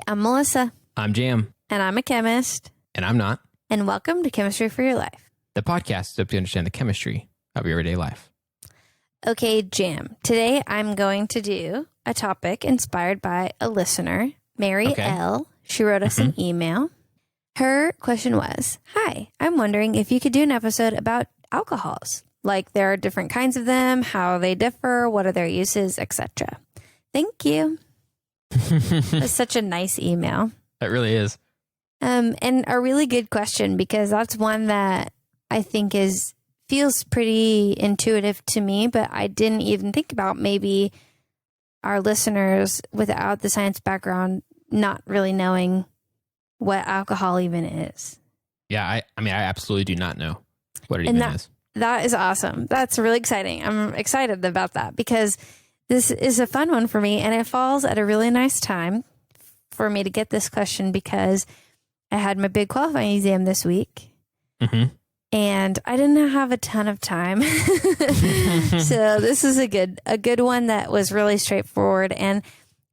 I'm Melissa. I'm Jam. And I'm a chemist. And I'm not. And welcome to Chemistry for Your Life. The podcast is up to understand the chemistry of your everyday life. Okay, Jam. Today I'm going to do a topic inspired by a listener, Mary L. She wrote us an email. Her question was, hi, I'm wondering if you could do an episode about alcohols. Like there are different kinds of them, how they differ, what are their uses, etc. Thank you. It's such a nice email. That really is. And a really good question, because that's one that I think feels pretty intuitive to me, but I didn't even think about maybe our listeners without the science background not really knowing what alcohol even is. Yeah, I absolutely do not know what it even is. That is awesome. That's really exciting. I'm excited about that because this is a fun one for me, and it falls at a really nice time for me to get this question because I had my big qualifying exam this week, and I didn't have a ton of time. So this is a good one that was really straightforward and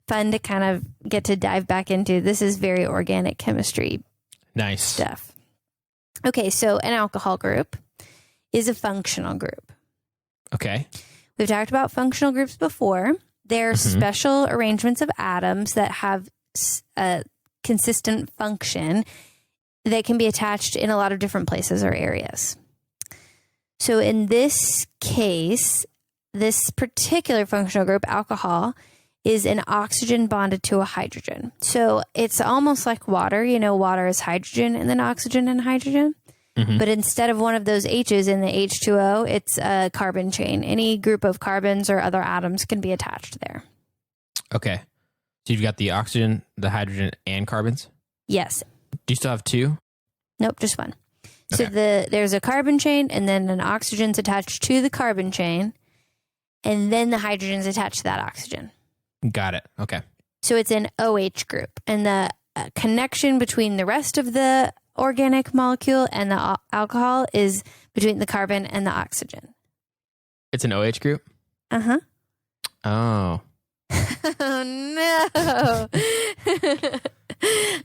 fun to kind of get to dive back into. This is very organic chemistry. Nice stuff. Okay, so an alcohol group is a functional group. Okay. We've talked about functional groups before. They're special arrangements of atoms that have a consistent function that can be attached in a lot of different places or areas. So in this case, this particular functional group, alcohol, is an oxygen bonded to a hydrogen. So it's almost like water. You know, water is hydrogen and then oxygen and hydrogen. But instead of one of those H's in the H2O, it's a carbon chain. Any group of carbons or other atoms can be attached there. Okay. So you've got the oxygen, the hydrogen, and carbons? Yes. Do you still have two? Nope, just one. Okay. So there's a carbon chain, and then an oxygen's attached to the carbon chain, and then the hydrogen's attached to that oxygen. Got it. Okay. So it's an OH group, and the connection between the rest of the organic molecule and the alcohol is between the carbon and the oxygen. It's an OH group? Uh-huh. Oh. Oh, no.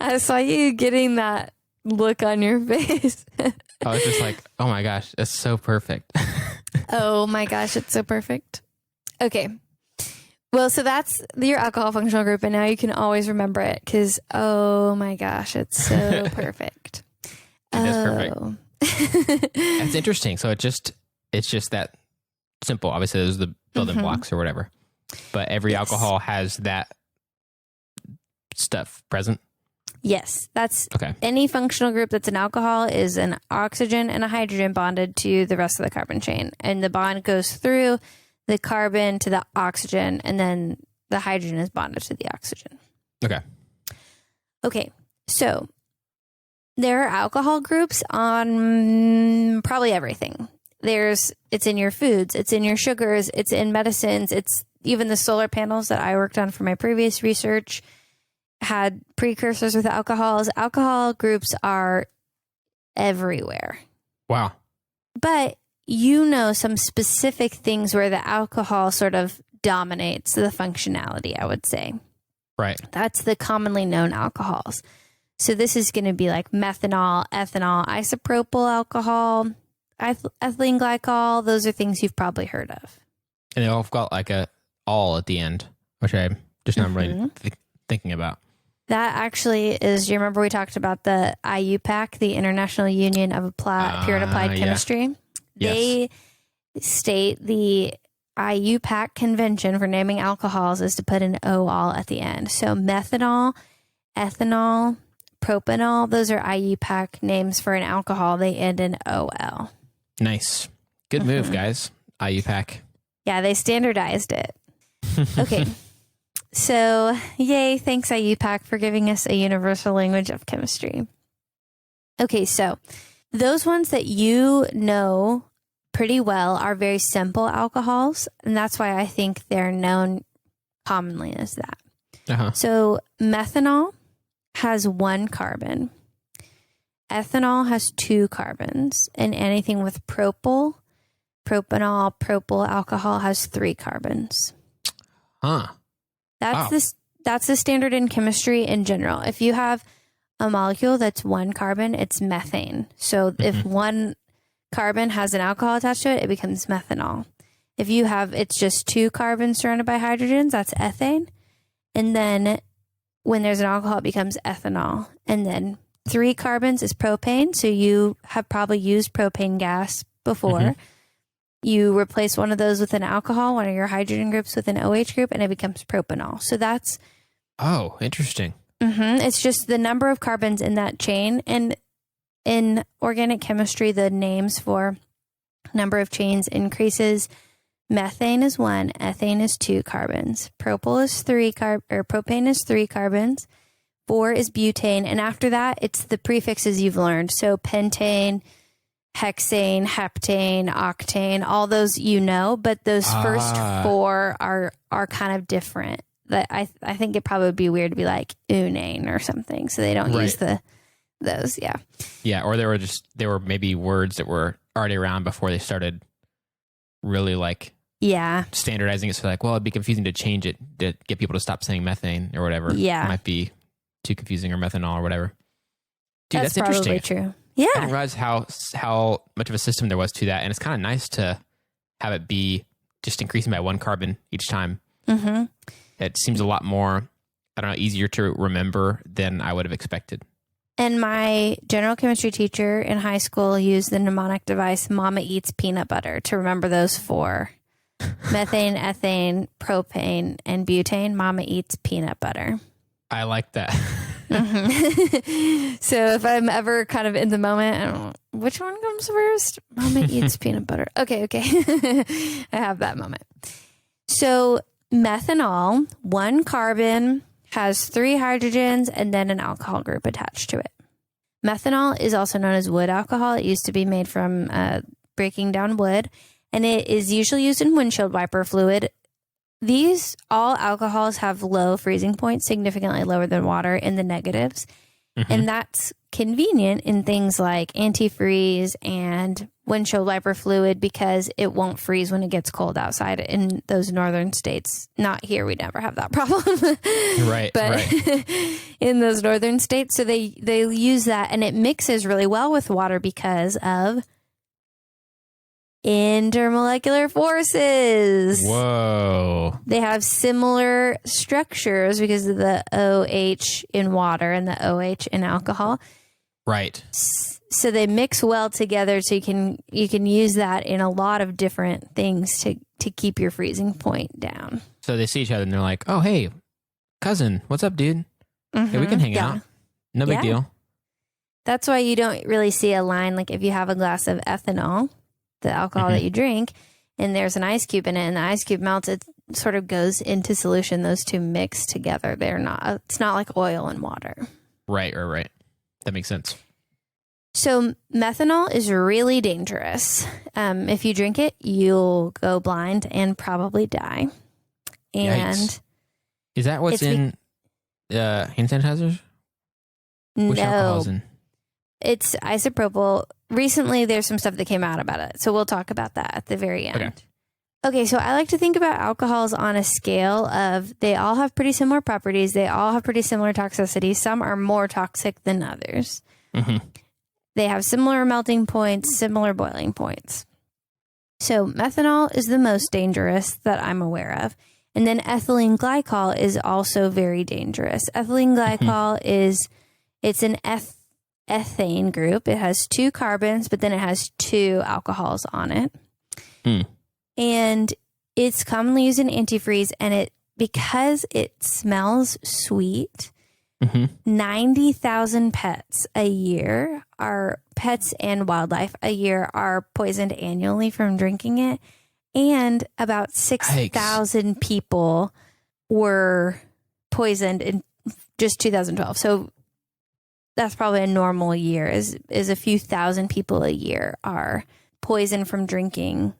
I saw you getting that look on your face. I was just like, oh my gosh, that's so perfect. Oh my gosh, it's so perfect. Okay. Well, so that's your alcohol functional group, and now you can always remember it because, oh my gosh, it's so perfect. It is perfect. That's interesting. So it's just that simple. Obviously, those are the building blocks or whatever. But every alcohol has that stuff present? Yes. That's okay. Any functional group that's an alcohol is an oxygen and a hydrogen bonded to the rest of the carbon chain. And the bond goes through the carbon to the oxygen, and then the hydrogen is bonded to the oxygen. Okay. Okay. So there are alcohol groups on probably everything. It's in your foods, it's in your sugars, it's in medicines, it's even the solar panels that I worked on for my previous research had precursors with alcohols. Alcohol groups are everywhere. Wow. But you know some specific things where the alcohol sort of dominates the functionality, I would say. Right. That's the commonly known alcohols. So this is going to be like methanol, ethanol, isopropyl alcohol, ethylene glycol. Those are things you've probably heard of. And they all have got like a all at the end, which I'm just not really thinking about. That actually is, do you remember we talked about the Iupac, the International Union of Pure and Applied Chemistry? Yes. They state the Iupac convention for naming alcohols is to put an O-all at the end. So methanol, ethanol, propanol, those are Iupac names for an alcohol. They end in OL. Nice. Good move, guys. Iupac. Yeah, they standardized it. Okay. So, yay, thanks Iupac for giving us a universal language of chemistry. Okay, so those ones that you know pretty well are very simple alcohols, and that's why I think they're known commonly as that. So methanol has one carbon. Ethanol has two carbons, and anything with propyl, propanol, propyl alcohol has three carbons. Huh. That's that's the standard in chemistry in general. If you have a molecule that's one carbon, it's methane. So if one carbon has an alcohol attached to it, it becomes methanol. If you have, it's just two carbons surrounded by hydrogens, that's ethane. And then when there's an alcohol, it becomes ethanol. And then 3 carbons is propane. So you have probably used propane gas before. You replace one of those with an alcohol, one of your hydrogen groups with an OH group, and it becomes propanol. So that's... Oh, interesting. It's just the number of carbons in that chain. And in organic chemistry, the names for number of chains increases. Methane is 1, ethane is 2 carbons. Propane is 3 carbons. 4 is butane. And after that, it's the prefixes you've learned. So pentane, hexane, heptane, octane, all those but those first 4 are kind of different. That I think it probably would be weird to be like unane or something. So they don't use those. Yeah. Yeah. Or there were maybe words that were already around before they started really standardizing it. So like, well, it'd be confusing to change it to get people to stop saying methane or whatever. Yeah. It might be too confusing, or methanol or whatever. Dude, that's probably interesting. True. Yeah. I didn't realize how much of a system there was to that. And it's kind of nice to have it be just increasing by 1 carbon each time. It seems a lot more, easier to remember than I would have expected. And my general chemistry teacher in high school used the mnemonic device Mama Eats Peanut Butter to remember those 4. Methane, ethane, propane, and butane. Mama Eats Peanut Butter. I like that. So if I'm ever kind of in the moment, I don't know, which one comes first? Mama Eats Peanut Butter. Okay. I have that moment. So methanol, 1 carbon, has 3 hydrogens and then an alcohol group attached to it. Methanol is also known as wood alcohol. It used to be made from breaking down wood, and it is usually used in windshield wiper fluid. All alcohols have low freezing points, significantly lower than water in the negatives. And that's convenient in things like antifreeze and windshield wiper fluid because it won't freeze when it gets cold outside in those northern states. Not here, we never have that problem. But in those northern states, so they use that, and it mixes really well with water because of intermolecular forces. Whoa. They have similar structures because of the OH in water and the OH in alcohol. Right. So they mix well together, so you can use that in a lot of different things to keep your freezing point down. So they see each other and they're like, "Oh, hey, cousin, what's up, dude? Hey, we can hang out. No big deal." That's why you don't really see a line like if you have a glass of ethanol, the alcohol that you drink, and there's an ice cube in it, and the ice cube melts, it sort of goes into solution. Those two mix together. It's not like oil and water. Right. That makes sense. So methanol is really dangerous. If you drink it, you'll go blind and probably die. And yikes. Is that what's in hand sanitizers? Which alcohol is in? It's isopropyl. Recently, there's some stuff that came out about it. So we'll talk about that at the very end. Okay, so I like to think about alcohols on a scale of they all have pretty similar properties. They all have pretty similar toxicity. Some are more toxic than others. They have similar melting points, similar boiling points. So methanol is the most dangerous that I'm aware of. And then ethylene glycol is also very dangerous. Ethylene glycol it's an ethane group. It has 2 carbons, but then it has 2 alcohols on it. And it's commonly used in antifreeze, and because it smells sweet, 90,000 pets and wildlife a year are poisoned annually from drinking it. And about 6,000 people were poisoned in just 2012. So that's probably a normal year is a few thousand people a year are poisoned from drinking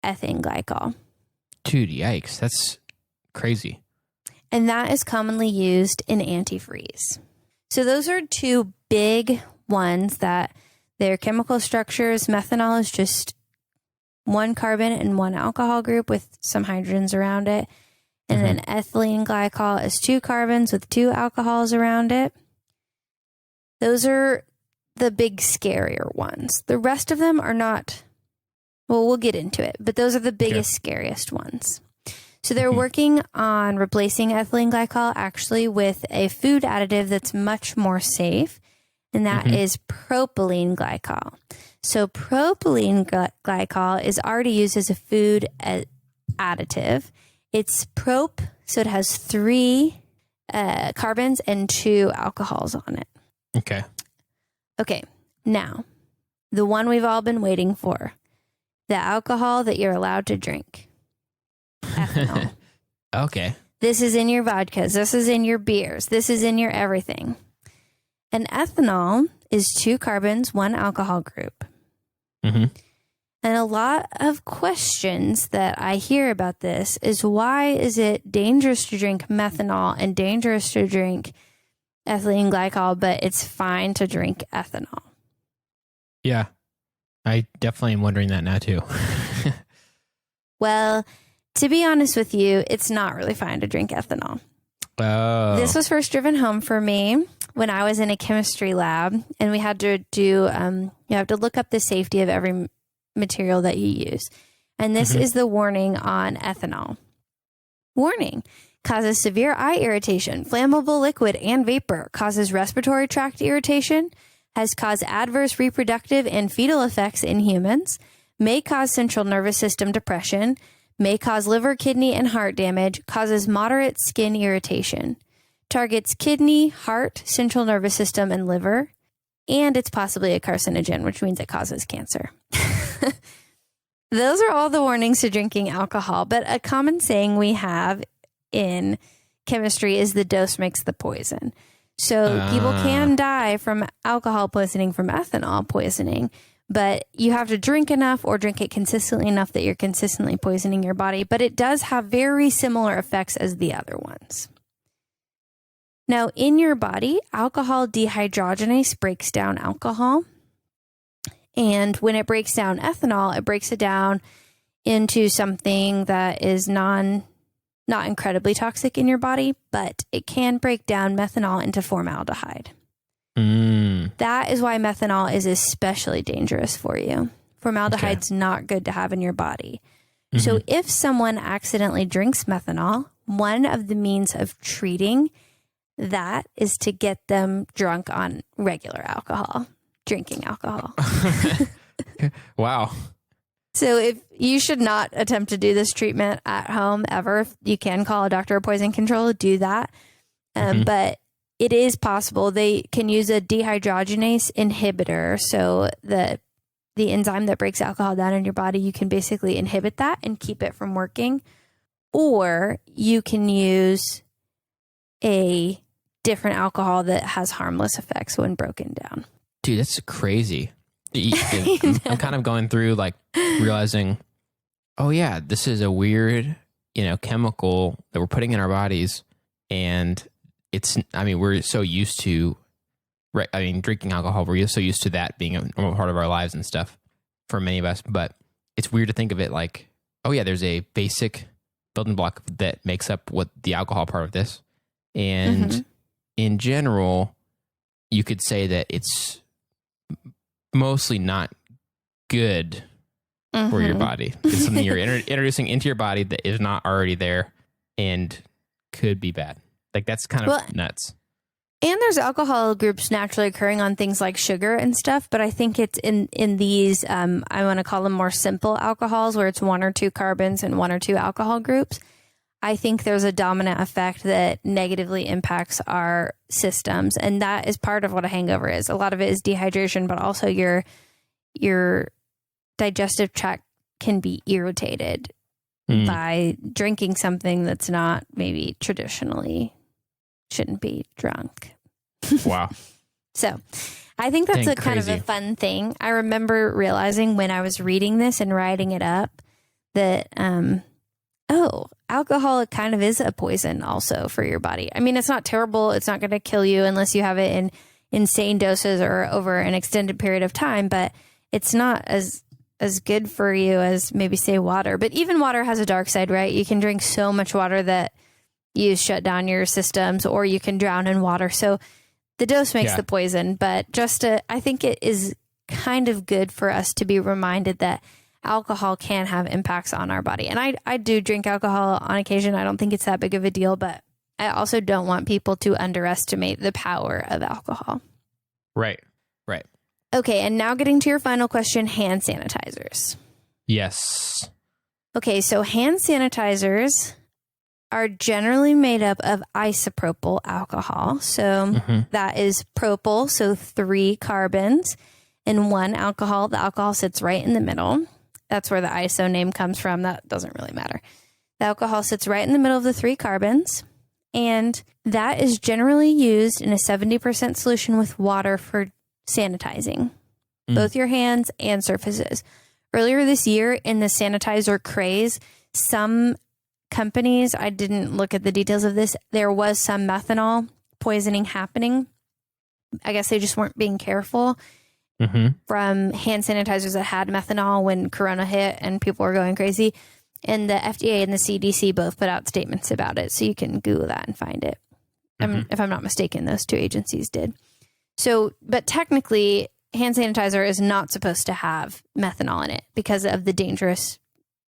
ethylene glycol. Dude, yikes. That's crazy. And that is commonly used in antifreeze. So those are 2 big ones that their chemical structures. Methanol is just 1 carbon and 1 alcohol group with some hydrogens around it. And then ethylene glycol is 2 carbons with 2 alcohols around it. Those are the big scarier ones. The rest of them are not, well, we'll get into it, but those are the biggest, scariest ones. So they're working on replacing ethylene glycol actually with a food additive that's much more safe, and that is propylene glycol. So propylene glycol is already used as a food additive. It's prop, so it has 3 carbons and 2 alcohols on it. Okay, now, the one we've all been waiting for, the alcohol that you're allowed to drink. Ethanol. Okay. This is in your vodkas. This is in your beers. This is in your everything. And ethanol is 2 carbons, 1 alcohol group. And a lot of questions that I hear about this is, why is it dangerous to drink methanol and dangerous to drink ethylene glycol, but it's fine to drink ethanol? Yeah. I definitely am wondering that now too. Well, to be honest with you, it's not really fine to drink ethanol. Oh. This was first driven home for me when I was in a chemistry lab, and we had to do, you have to look up the safety of every material that you use. And this is the warning on ethanol. Warning: causes severe eye irritation, flammable liquid and vapor, causes respiratory tract irritation, has caused adverse reproductive and fetal effects in humans, may cause central nervous system depression, may cause liver, kidney, and heart damage, causes moderate skin irritation, targets kidney, heart, central nervous system, and liver, and it's possibly a carcinogen, which means it causes cancer. Those are all the warnings to drinking alcohol, but a common saying we have in chemistry is the dose makes the poison. So people can die from alcohol poisoning from ethanol poisoning, but you have to drink enough or drink it consistently enough that you're consistently poisoning your body. But it does have very similar effects as the other ones. Now, in your body, alcohol dehydrogenase breaks down alcohol. And when it breaks down ethanol, it breaks it down into something that is not incredibly toxic in your body, but it can break down methanol into formaldehyde. That is why methanol is especially dangerous for you. Formaldehyde's not good to have in your body. So if someone accidentally drinks methanol, one of the means of treating that is to get them drunk on regular alcohol, drinking alcohol. Wow. So if you should not attempt to do this treatment at home ever. If you can call a doctor or poison control to do that. But it is possible. They can use a dehydrogenase inhibitor. So the enzyme that breaks alcohol down in your body, you can basically inhibit that and keep it from working. Or you can use a different alcohol that has harmless effects when broken down. Dude, that's crazy. I'm kind of going through like realizing, oh yeah, this is a weird, chemical that we're putting in our bodies. And we're so used to, drinking alcohol, we're so used to that being a normal part of our lives and stuff for many of us. But it's weird to think of it like, oh yeah, there's a basic building block that makes up what the alcohol part of this. And in general, you could say that it's mostly not good for your body. It's something you're introducing into your body that is not already there and could be bad. Like that's kind of nuts. And there's alcohol groups naturally occurring on things like sugar and stuff, but I think it's in these, I want to call them more simple alcohols where it's 1 or 2 carbons and 1 or 2 alcohol groups. I think there's a dominant effect that negatively impacts our systems. And that is part of what a hangover is. A lot of it is dehydration, but also your digestive tract can be irritated by drinking something that's not maybe traditionally shouldn't be drunk. Wow. So I think that's a kind of a fun thing. I remember realizing when I was reading this and writing it up that, alcohol kind of is a poison also for your body. I mean, it's not terrible. It's not going to kill you unless you have it in insane doses or over an extended period of time, but it's not as as good for you as maybe say water. But even water has a dark side, right? You can drink so much water that you shut down your systems, or you can drown in water. So the dose makes the poison. But I think it is kind of good for us to be reminded that alcohol can have impacts on our body. And I do drink alcohol on occasion. I don't think it's that big of a deal, but I also don't want people to underestimate the power of alcohol. Right. Okay, and now getting to your final question, hand sanitizers. Yes. Okay, so hand sanitizers are generally made up of isopropyl alcohol. So that is propyl, so 3 carbons and 1 alcohol. The alcohol sits right in the middle. That's where the iso name comes from. That doesn't really matter. The alcohol sits right in the middle of the 3 carbons, and that is generally used in a 70% solution with water for sanitizing both your hands and surfaces. Earlier this year in the sanitizer craze, some companies, I didn't look at the details of this, there was some methanol poisoning happening. I guess they just weren't being careful from hand sanitizers that had methanol when Corona hit and people were going crazy. And the FDA and the CDC both put out statements about it. So you can Google that and find it. If I'm not mistaken, those 2 agencies did. So, but technically, hand sanitizer is not supposed to have methanol in it because of the dangerous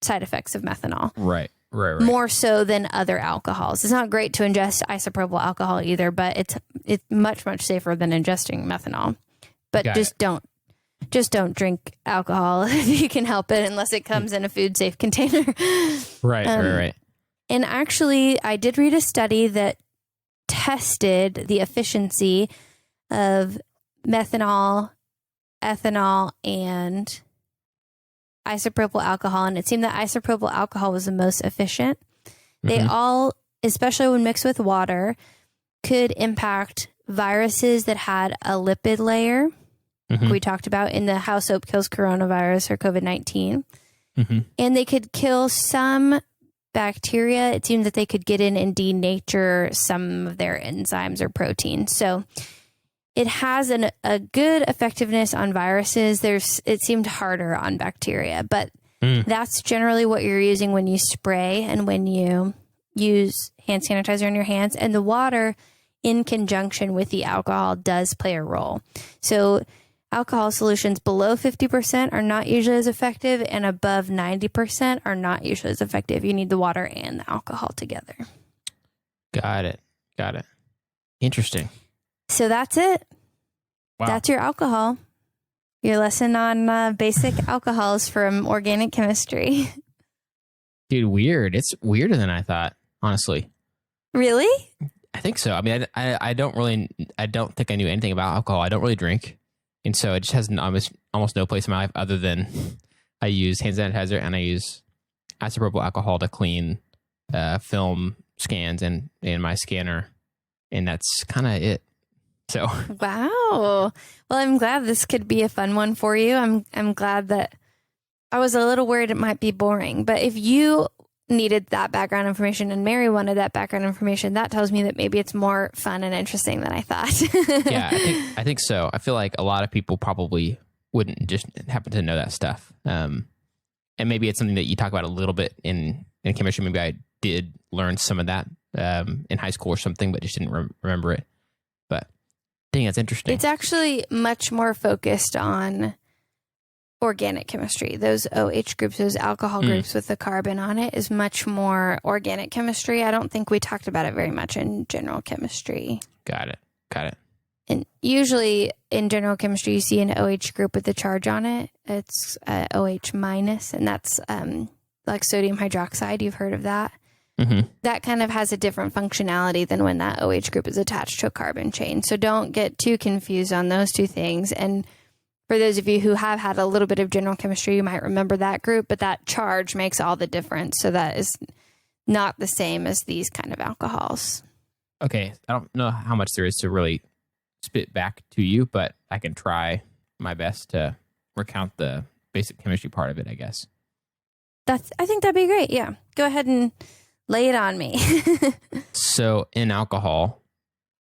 side effects of methanol. Right. More so than other alcohols. It's not great to ingest isopropyl alcohol either, but it's much, much safer than ingesting methanol. But just don't drink alcohol if you can help it, unless it comes in a food safe container. Right. And actually, I did read a study that tested the efficiency of methanol, ethanol, and isopropyl alcohol, and it seemed that isopropyl alcohol was the most efficient. They all, especially when mixed with water, could impact viruses that had a lipid layer. We talked about in the How Soap Kills Coronavirus or COVID-19. And they could kill some bacteria. It seemed that they could get in and denature some of their enzymes or proteins. So it has a good effectiveness on viruses. It seemed harder on bacteria, but that's generally what you're using when you spray and when you use hand sanitizer on your hands. And the water in conjunction with the alcohol does play a role. So alcohol solutions below 50% are not usually as effective, and above 90% are not usually as effective. You need the water and the alcohol together. Got it. Interesting. So that's it. Wow. That's your alcohol. Your lesson on basic alcohols from organic chemistry. Dude, weird. It's weirder than I thought, honestly. Really? I think so. I mean, I don't think I knew anything about alcohol. I don't really drink. And so it just has almost no place in my life other than I use hand sanitizer and I use isopropyl alcohol to clean film scans in my scanner. And that's kind of it. So wow. Well, I'm glad this could be a fun one for you. I'm glad that I was a little worried it might be boring, but if you needed that background information and Mary wanted that background information, that tells me that maybe it's more fun and interesting than I thought. Yeah, I think so. I feel like a lot of people probably wouldn't just happen to know that stuff. And maybe it's something that you talk about a little bit in chemistry. Maybe I did learn some of that in high school or something, but just didn't remember it. But I think that's interesting. It's actually much more focused on organic chemistry. Those OH groups, those alcohol groups with the carbon on it, is much more organic chemistry. I don't think we talked about it very much in general chemistry. Got it. And usually in general chemistry, you see an OH group with a charge on it. It's OH minus, and that's like sodium hydroxide. You've heard of that. That kind of has a different functionality than when that OH group is attached to a carbon chain. So don't get too confused on those two things. And for those of you who have had a little bit of general chemistry, you might remember that group, but that charge makes all the difference. So that is not the same as these kind of alcohols. Okay. I don't know how much there is to really spit back to you, but I can try my best to recount the basic chemistry part of it, I guess. I think that'd be great. Yeah. Go ahead and lay it on me. So in alcohol,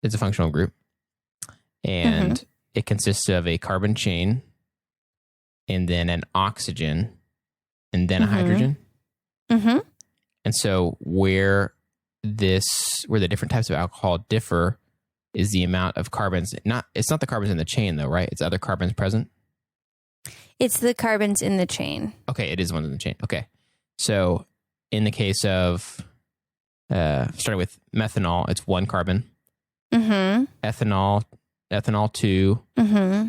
it's a functional group, and it consists of a carbon chain and then an oxygen, and then a hydrogen. Mm-hmm. And so where the different types of alcohol differ is the amount of carbons. It's not the carbons in the chain though, right? It's other carbons present. It's the carbons in the chain. Okay, it is one in the chain. Okay, so in the case of starting with methanol, it's one carbon. Mm-hmm. Ethanol 2. Mm-hmm.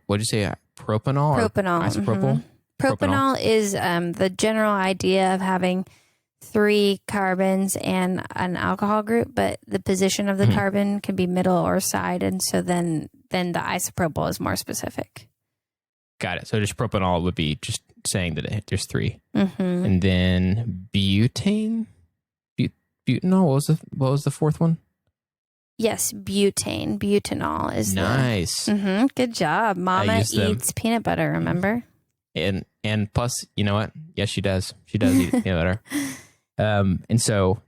What did you say? Propanol? Propanol. Or isopropyl? Mm-hmm. Propanol is the general idea of having 3 carbons and an alcohol group, but the position of the carbon can be middle or side, and so then the isopropyl is more specific. Got it. So just propanol would be just saying that there's 3. Mm-hmm. And then butane? Butanol? What was the fourth one? Yes, butane. Butanol is nice. Mm-hmm. Good job. Mama eats peanut butter, remember? And plus, you know what? Yes, she does. She does eat peanut butter. And so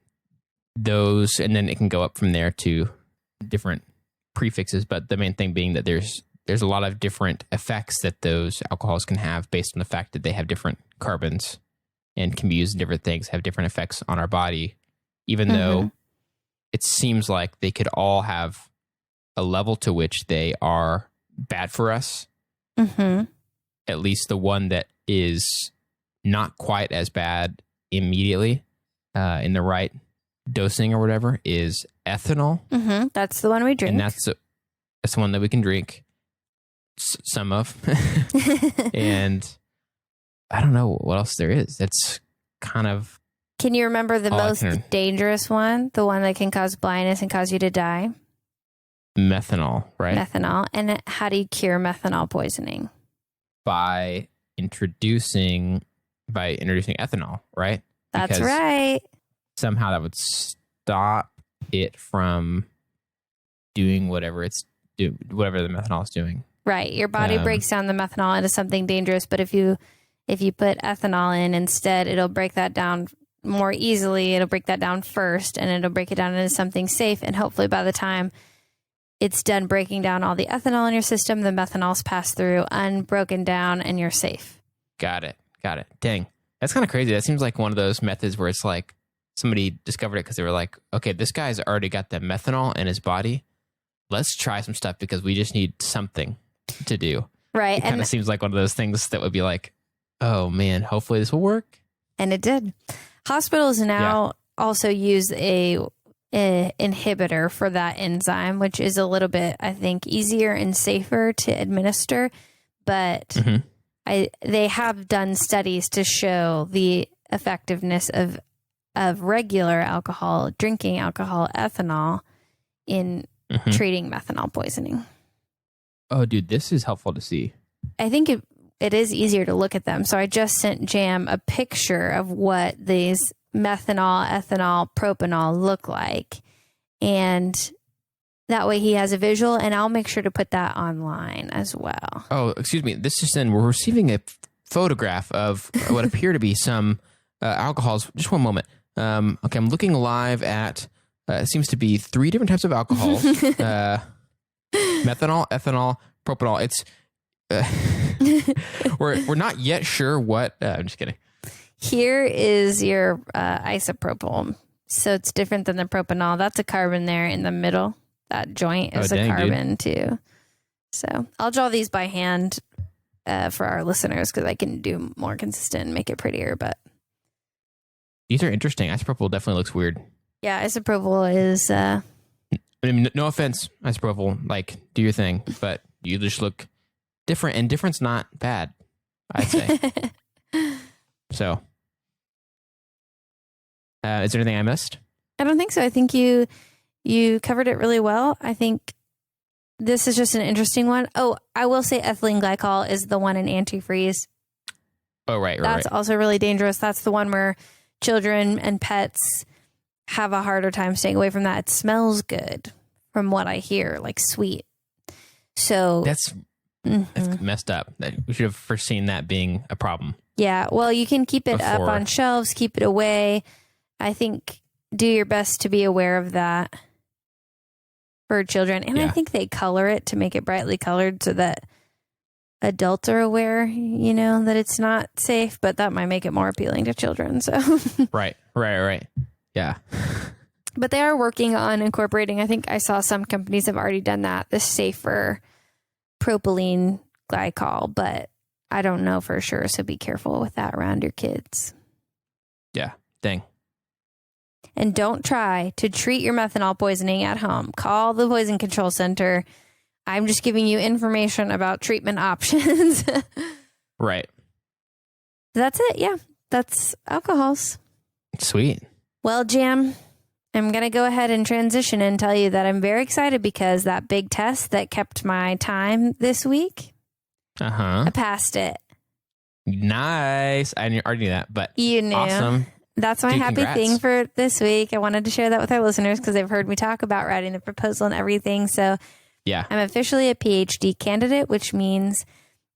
those, and then it can go up from there to different prefixes. But the main thing being that there's a lot of different effects that those alcohols can have based on the fact that they have different carbons and can be used in different things, have different effects on our body, even though it seems like they could all have a level to which they are bad for us. Mm-hmm. At least the one that is not quite as bad immediately in the right dosing or whatever is ethanol. Mm-hmm. That's the one we drink. And that's the one that we can drink some of. And I don't know what else there is. It's kind of... Can you remember the most dangerous one? The one that can cause blindness and cause you to die? Methanol, right? Methanol. And how do you cure methanol poisoning? By introducing ethanol, right? That's right. Somehow that would stop it from doing whatever the methanol is doing. Right. Your body breaks down the methanol into something dangerous, but if you put ethanol in instead, it'll break that down more easily. It'll break that down first, and it'll break it down into something safe. And hopefully by the time it's done breaking down all the ethanol in your system, the methanol's passed through unbroken down and you're safe. Got it. Dang. That's kind of crazy. That seems like one of those methods where it's like somebody discovered it because they were like, okay, this guy's already got the methanol in his body. Let's try some stuff because we just need something to do. Right. It kind of seems like one of those things that would be like, oh man, hopefully this will work. And it did. Hospitals now also use a inhibitor for that enzyme, which is a little bit, I think, easier and safer to administer. But they have done studies to show the effectiveness of regular alcohol, drinking alcohol, ethanol, in treating methanol poisoning. Oh, dude, this is helpful to see. I think it is easier to look at them. So I just sent Jam a picture of what these methanol, ethanol, propanol look like. And that way he has a visual, and I'll make sure to put that online as well. Oh, excuse me. This just in. We're receiving a photograph of what appear to be some alcohols. Just one moment. Okay, I'm looking live at, it seems to be 3 different types of alcohols. Methanol, ethanol, propanol. It's... we're not yet sure what. I'm just kidding. Here is your isopropyl. So it's different than the propanol. That's a carbon there in the middle. That joint is a carbon too. So I'll draw these by hand for our listeners because I can do more consistent and make it prettier. But these are interesting. Isopropyl definitely looks weird. Yeah, isopropyl is. I mean, no offense, isopropyl. Like, do your thing, but you just look different, and different's not bad, I'd say. So, is there anything I missed? I don't think so. I think you covered it really well. I think this is just an interesting one. Oh, I will say ethylene glycol is the one in antifreeze. Oh, right. That's also really dangerous. That's the one where children and pets have a harder time staying away from that. It smells good from what I hear, like sweet. So that's messed up. We should have foreseen that being a problem. Yeah. Well, you can keep it up on shelves, keep it away. I think do your best to be aware of that for children. And I think they color it to make it brightly colored so that adults are aware, that it's not safe, but that might make it more appealing to children. So Right. Yeah. But they are working on incorporating, I think I saw some companies have already done that, the safer propylene glycol, but I don't know for sure. So be careful with that around your kids. Yeah. Dang. And don't try to treat your methanol poisoning at home. Call the Poison Control Center. I'm just giving you information about treatment options. Right. That's it. Yeah. That's alcohols. Sweet. Well, Jam, I'm going to go ahead and transition and tell you that I'm very excited because that big test that kept my time this week, I passed it. Nice. I already knew that, but you knew. Awesome. That's my happy congrats. thing for this week. I wanted to share that with our listeners because they've heard me talk about writing the proposal and everything. So yeah, I'm officially a PhD candidate, which means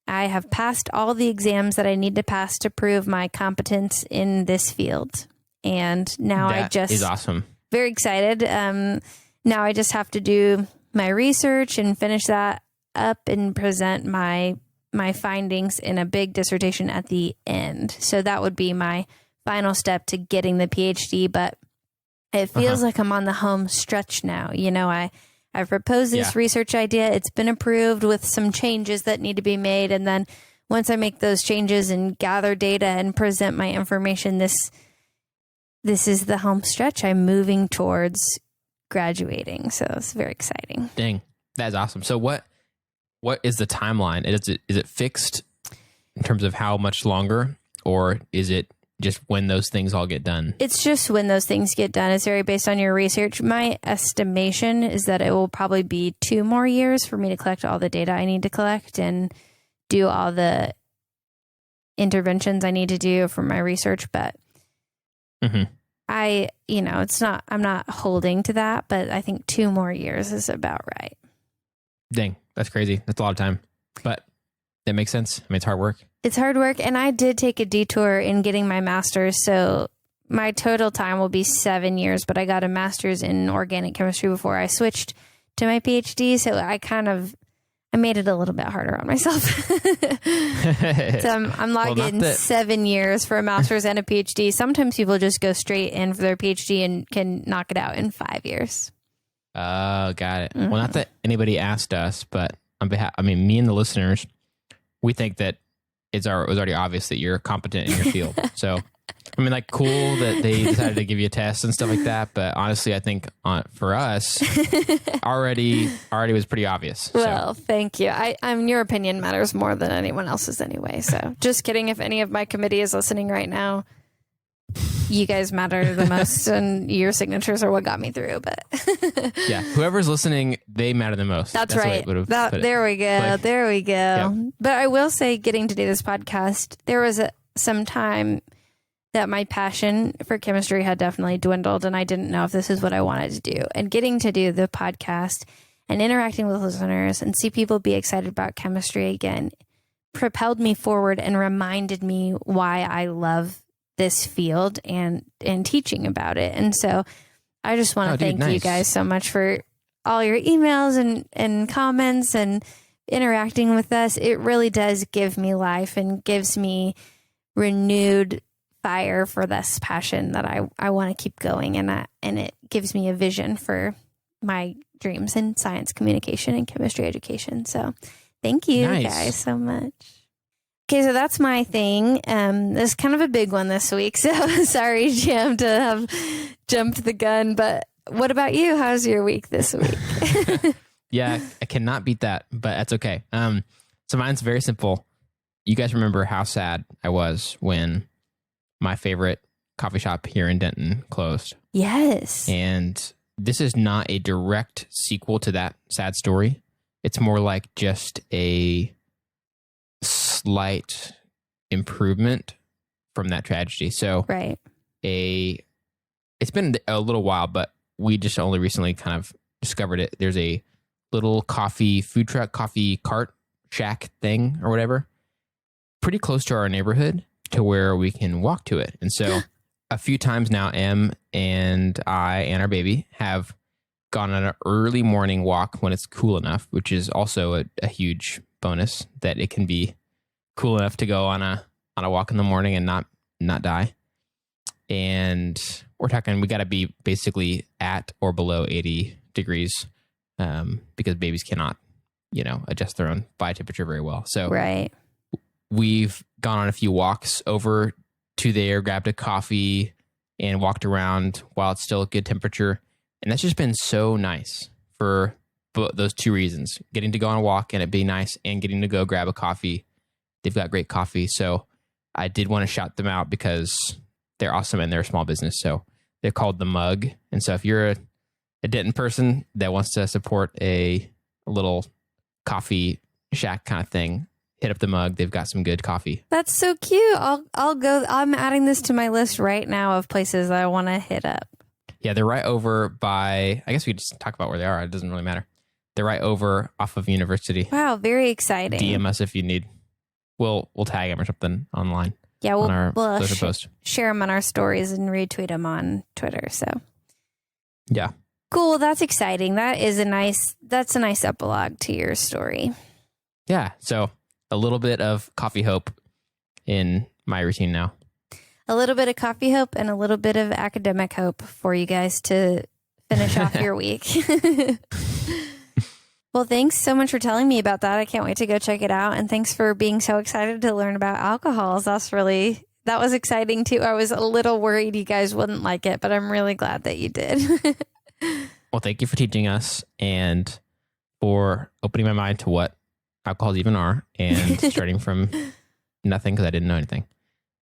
I have passed all the exams that I need to pass to prove my competence in this field. And now that is awesome. Very excited. Now I just have to do my research and finish that up and present my findings in a big dissertation at the end. So that would be my final step to getting the PhD, but it feels like I'm on the home stretch now. I've proposed this research idea. It's been approved with some changes that need to be made. And then once I make those changes and gather data and present my information, this is the home stretch. I'm moving towards graduating. So it's very exciting. Dang. That's awesome. So what is the timeline? Is it fixed in terms of how much longer, or is it just when those things all get done? It's just when those things get done. It's very based on your research. My estimation is that it will probably be 2 more years for me to collect all the data I need to collect and do all the interventions I need to do for my research. But I'm not holding to that, but I think 2 more years is about right. Dang, that's crazy. That's a lot of time, but that makes sense. I mean, it's hard work. It's hard work. And I did take a detour in getting my master's. So my total time will be 7 years, but I got a master's in organic chemistry before I switched to my PhD. So I made it a little bit harder on myself. So I'm logged in 7 years for a master's and a PhD. Sometimes people just go straight in for their PhD and can knock it out in 5 years. Oh, got it. Well, not that anybody asked us, but on behalf, me and the listeners, we think that it was already obvious that you're competent in your field. So, cool that they decided to give you a test and stuff like that. But honestly, I think for us, already was pretty obvious. Well, thank you. Your opinion matters more than anyone else's anyway. So just kidding. If any of my committee is listening right now, you guys matter the most and your signatures are what got me through. But yeah, whoever's listening, they matter the most. That's right. There we go. There we go. Yeah. But I will say, getting to do this podcast, there was some time that my passion for chemistry had definitely dwindled, and I didn't know if this is what I wanted to do. And getting to do the podcast and interacting with listeners and see people be excited about chemistry again propelled me forward and reminded me why I love this field and teaching about it. And so I just want to thank you guys so much for all your emails and comments and interacting with us. It really does give me life and gives me renewed fire for this passion that I want to keep going. And it gives me a vision for my dreams in science communication and chemistry education. So thank you guys so much. Okay, so that's my thing. This is kind of a big one this week. So sorry, Jim, to have jumped the gun. But what about you? How's your week this week? Yeah, I cannot beat that, but that's okay. So mine's very simple. You guys remember how sad I was when my favorite coffee shop here in Denton closed? Yes. And this is not a direct sequel to that sad story. It's more like just a slight improvement from that tragedy. So right. It's been a little while, but we just only recently kind of discovered it. There's a little coffee food truck, coffee cart shack thing or whatever, pretty close to our neighborhood to where we can walk to it. And so a few times now, Em and I and our baby have gone on an early morning walk when it's cool enough, which is also a huge bonus that it can be cool enough to go on a walk in the morning and not die. And we're talking, we got to be basically at or below 80 degrees because babies cannot, adjust their own body temperature very well. So right. We've gone on a few walks over to there, grabbed a coffee, and walked around while it's still a good temperature. And that's just been so nice for those two reasons. Getting to go on a walk and it being nice, and getting to go grab a coffee. They've got great coffee. So I did want to shout them out because they're awesome and they're a small business. So they're called The Mug. And so if you're a Denton person that wants to support a little coffee shack kind of thing, hit up The Mug. They've got some good coffee. That's so cute. I'll go. I'm adding this to my list right now of places that I want to hit up. Yeah, they're right over by, I guess we could just talk about where they are. It doesn't really matter. They're right over off of University. Wow, very exciting. DM us if you need. We'll tag them or something online. Yeah, we'll post. Share them on our stories and retweet them on Twitter. So yeah, cool. That's exciting. That's a nice epilogue to your story. Yeah. So a little bit of coffee hope in my routine now. A little bit of coffee hope and a little bit of academic hope for you guys to finish off your week. Well, thanks so much for telling me about that. I can't wait to go check it out. And thanks for being so excited to learn about alcohols. That was exciting too. I was a little worried you guys wouldn't like it, but I'm really glad that you did. Well, thank you for teaching us and for opening my mind to what alcohols even are, and starting from nothing because I didn't know anything.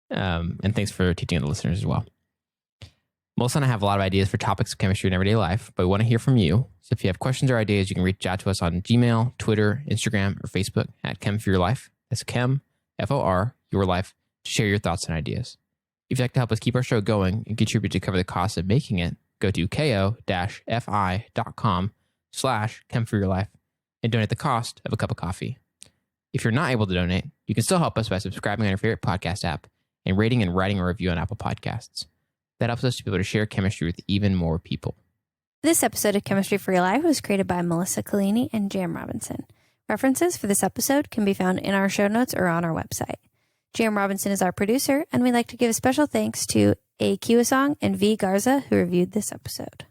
And thanks for teaching the listeners as well. Melissa and I have a lot of ideas for topics of chemistry in everyday life, but we want to hear from you. So if you have questions or ideas, you can reach out to us on Gmail, Twitter, Instagram, or Facebook at Chem for Your Life. That's Chem, FOR, Your Life, to share your thoughts and ideas. If you'd like to help us keep our show going and contribute to cover the cost of making it, go to ko-fi.com/Chem for Your Life and donate the cost of a cup of coffee. If you're not able to donate, you can still help us by subscribing on your favorite podcast app and rating and writing a review on Apple Podcasts. That helps us to be able to share chemistry with even more people. This episode of Chemistry for Your Life was created by Melissa Collini and Jam Robinson. References for this episode can be found in our show notes or on our website. Jam Robinson is our producer, and we'd like to give a special thanks to A. Kiwasong and V. Garza, who reviewed this episode.